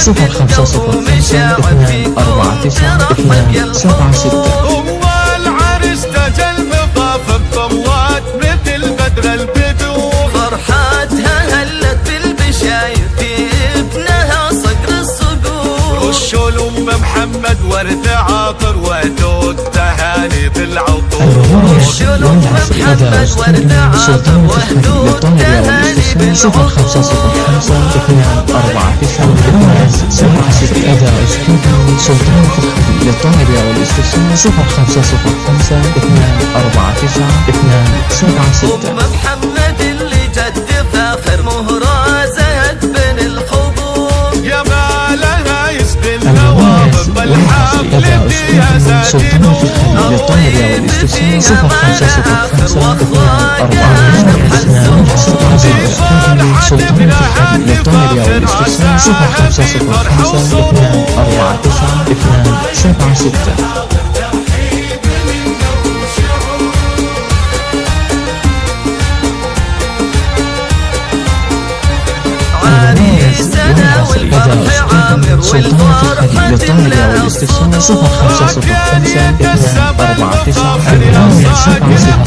صفر خمسة صفر خمسة اثنان أربعة تسعة اثنان سبعة ستة. هو العرس تجل مظافر طوات مثل بدر البدور، فرحاتها هلت بالبشاير في ابنها صقر الصقور. رشوا لأم محمد ورد عاطر وأتوا التهاني بالعطور. رشوا لأم محمد ورد عاطر وأتوا التهاني بالعطور. صفر خمسة صفر خمسة اثنان أربعة تسعة اثنان سبعة ستة. أداء استوديو سلطنة الخليج للطلبة والاستفسار صفر خمسة صفر خمسة اثنان أربعة تسعة اثنان سبعة ستة. أم محمد اللي جد فاخر مهرة زهد بن الحضور، يا ما لها يسبي النوابغ بالحفل بيازاتين للطلبة والاستفسار صفر خمسة صفر خمسة اثنان أربعة تسعة اثنان سلطنة الخليج للطلبة والاستفسار صفر خمسة صفر خمسة اثنان أربعة تسعة اثنان سبعة ستة. عريسنا والفرح عامر والفرحة للطلبة والاستفسار صفر خمسة صفر خمسة اثنان أربعة تسعة اثنان سبعة ستة.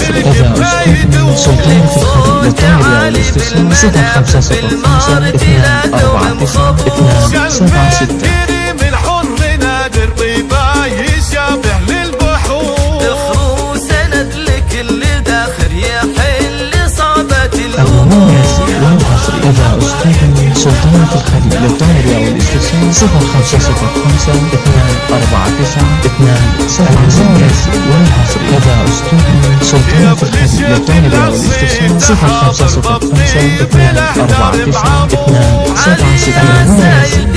أداء سلطنة الخليج للطلبة والاستفسار صفر خمسة صفر خمسة اثنان أربعة تسعة اثنان سبعة ستة. من حر نادر طيبة يشابه للبحور، اخرو سند لكل داخل يحل صعبة الأمور. أداء استوديو سلطنة الخليج للطلبة والاستفسار صفر خمسة صفر خمسة اثنان أربعة تسعة اثنان سبعة ستة. والحصر أداء استوديو سلطنة الخليج للطلبة والاستفسار صفر خمسة صفر خمسة اثنان أربعة تسعة اثنان سبعة ستة.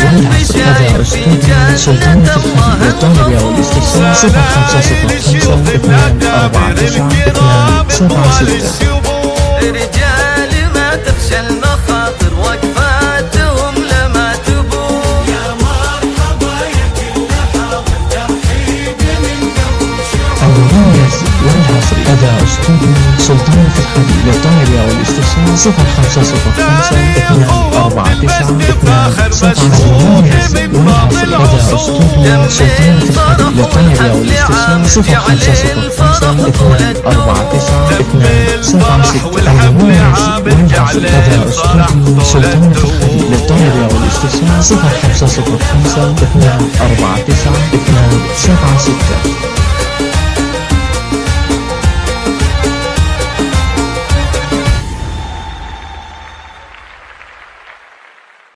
والحصر أداء استوديو سلطنة الخليج للطلبة والاستفسار صفر خمسة صفر خمسة اثنان أربعة تسعة اثنان سبعة ستة. رجال ما تخشى المخاطر وقفاتهم لما تبور، يا مرحبا يا كل حاضر ترحيب من المميز والحصري. أداء استوديو سلطنة الخليج للطلبة والاستفسار صفر خمسة صفر خمسة اثنان أربعة تسعة اثنان سبعة. المميز والحصري. أداء استوديو سلطنة الخليج للطلبة والاستفسار صفر خمسة صفر خمسة اثنان أربعة تسعة اثنان سبعة ستة. المميز والحصري. أداء استوديو سلطنة الخليج للطلبة والاستفسار صفر خمسة صفر خمسة اثنان أربعة تسعة اثنان سبعة ستة.